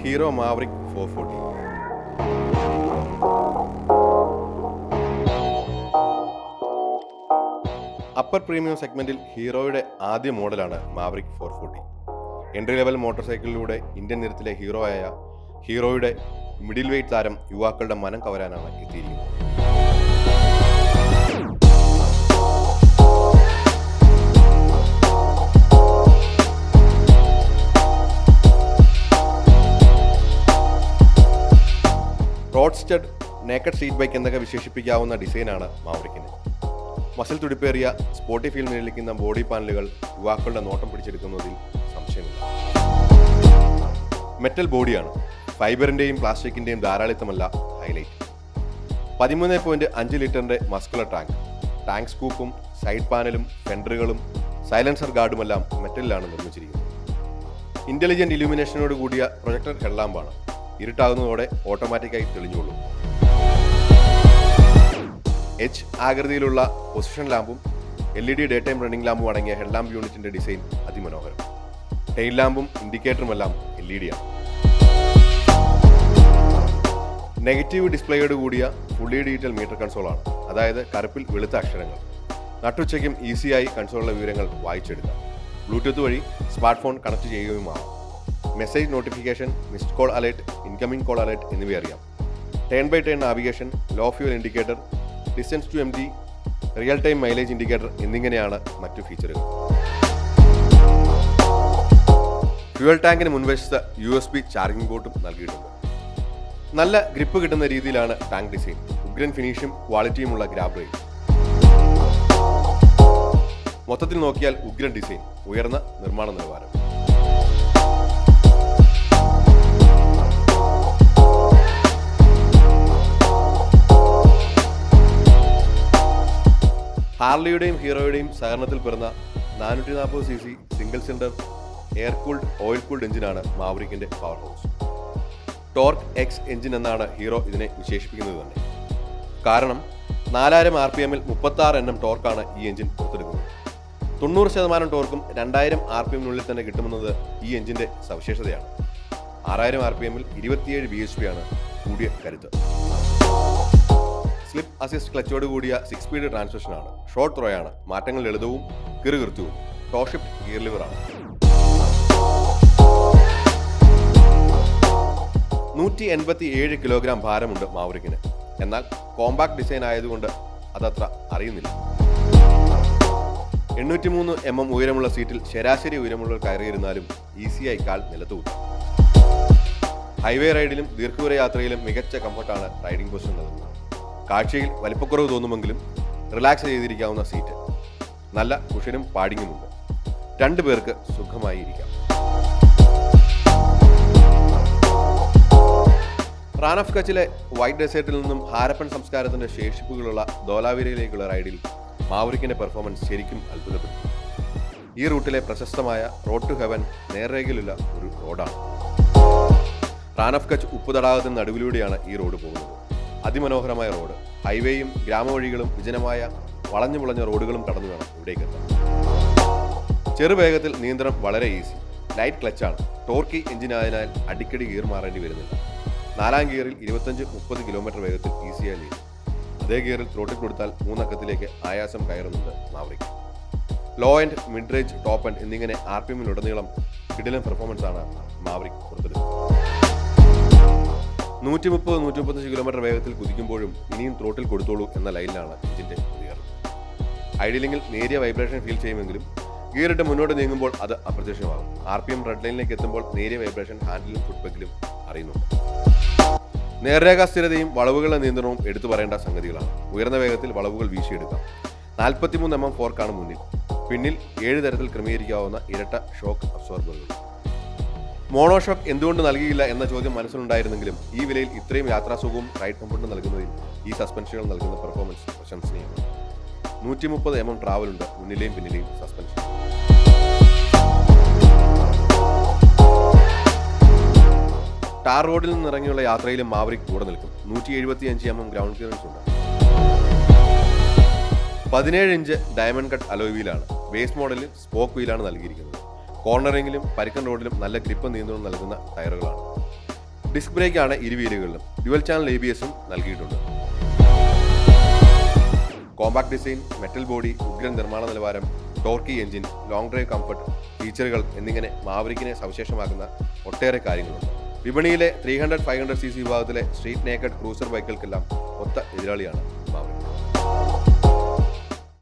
Hero maverick 440. Upper premium സെഗ്മെന്റിൽ ഹീറോയുടെ ആദ്യ മോഡലാണ് മാവറിക് 440. എൻട്രി ലെവൽ മോട്ടോർ സൈക്കിളിലൂടെ ഇന്ത്യൻ നിരത്തിലെ ഹീറോയുടെ മിഡിൽ വെയ്റ്റ് താരം യുവാക്കളുടെ മനം കവരാനാണ് എത്തിയിരിക്കുന്നത്. റോഡ്സ്റ്റഡ്, നേക്കഡ് സ്ട്രീറ്റ് ബൈക്ക് എന്നൊക്കെ വിശേഷിപ്പിക്കാവുന്ന ഡിസൈനാണ് മാവറിക്കിന്. മസിൽ തുടിപ്പേറിയ സ്പോർട്ടി ഫീൽ നിലനിൽക്കുന്ന ബോഡി പാനലുകൾ യുവാക്കളുടെ നോട്ടം പിടിച്ചെടുക്കുന്നതിൽ സംശയമില്ല. മെറ്റൽ ബോഡിയാണ്. ഫൈബറിന്റെയും പ്ലാസ്റ്റിക്കിന്റെയും ധാരാളിത്തമല്ല ഹൈലൈറ്റ്. 13.5 ലിറ്ററിന്റെ മസ്കുലർ ടാങ്ക് സ്കൂപ്പും സൈഡ് പാനലും ഫെൻഡറുകളും സൈലൻസർ ഗാർഡുമെല്ലാം മെറ്റലിലാണ് നിർമ്മിച്ചിരിക്കുന്നത്. ഇന്റലിജന്റ് ഇലുമിനേഷനോട് കൂടിയ പ്രൊജക്ടർ ഹെഡ്ലാമ്പാണ്. ഇരുട്ടാകുന്നതോടെ ഓട്ടോമാറ്റിക്കായി തെളിഞ്ഞോളും. H ആകൃതിയിലുള്ള പൊസിഷൻ ലാമ്പും LED ഡേ ടൈം റണ്ണിംഗ് ലാമ്പും അടങ്ങിയ ഹെഡ്ലാമ്പ് യൂണിറ്റിന്റെ ഡിസൈൻ അതിമനോഹരം. ടെയിൽ ലാമ്പും ഇൻഡിക്കേറ്ററുമെല്ലാം LED ആണ്. നെഗറ്റീവ് ഡിസ്പ്ലേയോട് കൂടിയ ഫുള്ളി ഡിജിറ്റൽ മീറ്റർ കൺസോളാണ്. അതായത് കറുപ്പിൽ വെളുത്ത അക്ഷരങ്ങൾ. നട്ടുച്ചയ്ക്കും ഈസിയായി കൺസോളിലെ വിവരങ്ങൾ വായിച്ചെടുക്കാം. ബ്ലൂടൂത്ത് വഴി സ്മാർട്ട് ഫോൺ കണക്ട് ചെയ്യുകയുമാവാം. Message notification, missed call alert, incoming call alert എന്നിവ അറിയാം. Turn by turn navigation, low fuel indicator, distance to MT, real time mileage indicator എന്നിങ്ങനെയാണ് മറ്റു ഫീച്ചറുകൾ. ഫ്യൂവൽ ടാങ്കിന് മുൻവശത്ത് USB ചാർജിംഗ് പോർട്ടും നൽകിയിട്ടുണ്ട്. നല്ല ഗ്രിപ്പ് കിട്ടുന്ന രീതിയിലാണ് ടാങ്ക് ഡിസൈൻ. ഉഗ്രൻ ഫിനിഷും ക്വാളിറ്റിയുമുള്ള ഗ്രാബ് റെയിൽ. മൊത്തത്തിൽ നോക്കിയാൽ ഉഗ്രൻ ഡിസൈൻ, ഉയർന്ന നിർമ്മാണ നിലവാരം. ഹാർലിയുടെയും ഹീറോയുടെയും സഹകരണത്തിൽ പിറന്ന 440cc single cylinder air cooled oil cooled എഞ്ചിനാണ് മാവറിക്കിന്റെ power house. Torque X engine എന്നാണ് ഹീറോ ഇതിനെ വിശേഷിപ്പിക്കുന്നത് തന്നെ. കാരണം 4000 RPM 36 Nm ടോർക്കാണ് ഈ എഞ്ചിൻ പുറത്തെടുക്കുന്നത്. 90% ടോർക്കും 2000 RPM തന്നെ കിട്ടുമെന്നത് ഈ എഞ്ചിന്റെ സവിശേഷതയാണ്. 6000 RPM 27 bhp ആണ് കൂടിയ കരുത്ത്. സ്ലിപ്പ് അസിസ്റ്റ് ക്ലച്ചോട് കൂടിയ 6 സ്പീഡ് ട്രാൻസ്മിഷനാണ്. ഷോർട്ട് ത്രോയാണ്. മാറ്റങ്ങൾ ലളിതവും കിറുകിറുത്തുവും. ടോ ഷിഫ്റ്റ് ഗിയർ ലിവറാണ്. 187 കിലോഗ്രാം ഭാരമുണ്ട് മാവറിക്കിന്. എന്നാൽ കോമ്പാക്ട് ഡിസൈൻ ആയതുകൊണ്ട് അതത്ര അറിയുന്നില്ല. 803 mm ഉയരമുള്ള സീറ്റിൽ ശരാശരി ഉയരമുള്ളവർ കയറിയിരുന്നാലും ഈസിയായി കാൽ നിലത്തുകൂട്ടാം. ഹൈവേ റൈഡിലും ദീർഘദൂര യാത്രയിലും മികച്ച കംഫർട്ടാണ് റൈഡിംഗ് പൊസിഷൻ നൽകുന്നത്. കാഴ്ചയിൽ വലിപ്പക്കുറവ് തോന്നുമെങ്കിലും റിലാക്സ് ചെയ്തിരിക്കാവുന്ന സീറ്റ്. നല്ല കുഷനും പാഡിങ്ങുമുണ്ട്. 2 പേർക്ക് സുഖമായി ഇരിക്കാം. റാൻ ഓഫ് കച്ചിലെ വൈറ്റ് ഡെസേർട്ടിൽ നിന്നും ഹാരപ്പൻ സംസ്കാരത്തിന്റെ ശേഷിപ്പുകളുള്ള ധോലാവിരയിലേക്കുള്ള റൈഡിൽ മാവറിക്കിന്റെ പെർഫോമൻസ് ശരിക്കും അത്ഭുതപ്പെടുത്തി. ഈ റൂട്ടിലെ പ്രശസ്തമായ റോഡ് ടു ഹെവൻ നേർരേഖയിലുള്ള ഒരു റോഡാണ്. റാൻ ഓഫ് കച്ച് ഉപ്പ് തടാകത്തിന് നടുവിലൂടെയാണ് ഈ റോഡ് പോകുന്നത്. അതിമനോഹരമായ റോഡ്. ഹൈവേയും ഗ്രാമവഴികളും വിജനമായ വളഞ്ഞു പുളഞ്ഞ റോഡുകളും കടന്നു വേണം ഇവിടേക്ക് എത്താൻ. ചെറുവേഗത്തിൽ നിയന്ത്രണം വളരെ ഈസി. ലൈറ്റ് ക്ലച്ചാണ്. ടോർക്കി എഞ്ചിനായതിനാൽ അടിക്കടി ഗിയർ മാറേണ്ടി വരുന്നില്ല. 4ാം ഗിയറിൽ 25-30 കിലോമീറ്റർ വേഗത്തിൽ ഈസിയായി നീങ്ങും. അതേ ഗിയറിൽ ത്രോട്ടിൽ കൊടുത്താൽ 3 അക്കത്തിലേക്ക് ആയാസം കയറുന്നുണ്ട് Maverick. Low end, mid range, top end എന്നിങ്ങനെ RPM-ലുടനീളം കിടിലൻ പെർഫോമൻസ് ആണ് മാവറിക് പുറത്തെടുക്കുന്നത്. 130-135 കിലോമീറ്റർ വേഗത്തിൽ കുതിക്കുമ്പോഴും ഇനിയും ത്രോട്ടിൽ കൊടുത്തോളൂ എന്ന ലൈനിലാണ് എഞ്ചിന്റെ പ്രതികരണം. ഐഡിലിംഗിൽ നേരിയ വൈബ്രേഷൻ ഫീൽ ചെയ്യുമെങ്കിലും ഗിയറിട്ട് മുന്നോട്ട് നീങ്ങുമ്പോൾ അത് അപ്രത്യക്ഷമാകും. RPM റെഡ് ലൈനിലേക്ക് എത്തുമ്പോൾ നേരിയ വൈബ്രേഷൻ ഹാൻഡിലും ഫുട്ബെക്കിലും അറിയുന്നുണ്ട്. നേർരേഖാ സ്ഥിരതയും വളവുകളുടെ നിയന്ത്രണവും എടുത്തു പറയേണ്ട സംഗതികളാണ്. ഉയർന്ന വേഗത്തിൽ വളവുകൾ വീശിയെടുക്കാം. 43 mm ഫോർക്കാണ് മുന്നിൽ. പിന്നിൽ 7 തരത്തിൽ ക്രമീകരിക്കാവുന്ന ഇരട്ട ഷോക്ക് അബ്സോർബറുകൾ. മോണോഷോക്ക് എന്തുകൊണ്ട് നൽകിയില്ല എന്ന ചോദ്യം മനസ്സിലുണ്ടായിരുന്നെങ്കിലും ഈ വിലയിൽ ഇത്രയും യാത്രാസുഖവും റൈഡ് കംഫർട്ടും നൽകുന്നതിൽ ഈ സസ്പെൻഷനുകൾ നൽകുന്ന പെർഫോമൻസ് പ്രശംസനീയമാണ്. 130 mm ട്രാവലുണ്ട് മുന്നിലെയും പിന്നിലെയും സസ്പെൻഷൻ. ടാർ റോഡിൽ നിന്നിറങ്ങിയുള്ള യാത്രയിലും മാവറിക് കൂടെ നിൽക്കും. 175 mm ഗ്രൗണ്ട് ക്ലിയറൻസ് ഉണ്ട്. 17 ഇഞ്ച് ഡയമണ്ട് കട്ട് അലോയ് വീലാണ്. ബേസ് മോഡലിൽ സ്പോക്ക് വീലാണ് നൽകിയിരിക്കുന്നത്. കോർണറിംഗിലും പരിക്കൻ റോഡിലും നല്ല ഗ്രിപ്പ് നിയന്ത്രണം നൽകുന്ന ടയറുകളാണ്. ഡിസ്ക് ബ്രേക്കാണ് ഇരുവീലുകളിലും. ഡ്യുവൽ ചാനൽ ABS-ഉം നൽകിയിട്ടുണ്ട്. കോമ്പാക്ട് ഡിസൈൻ, മെറ്റൽ ബോഡി, ഉഗ്രൻ നിർമ്മാണ നിലവാരം, torquey engine, long drive comfort, ഫീച്ചറുകൾ എന്നിങ്ങനെ മാവറിക്കിനെ സവിശേഷമാക്കുന്ന ഒട്ടേറെ കാര്യങ്ങളുണ്ട്. വിപണിയിലെ 300-500cc വിഭാഗത്തിലെ സ്ട്രീറ്റ് നേക്കഡ് ക്രൂസർ ബൈക്കുകൾക്കെല്ലാം ഒത്ത എതിരാളിയാണ് മാവറിക്.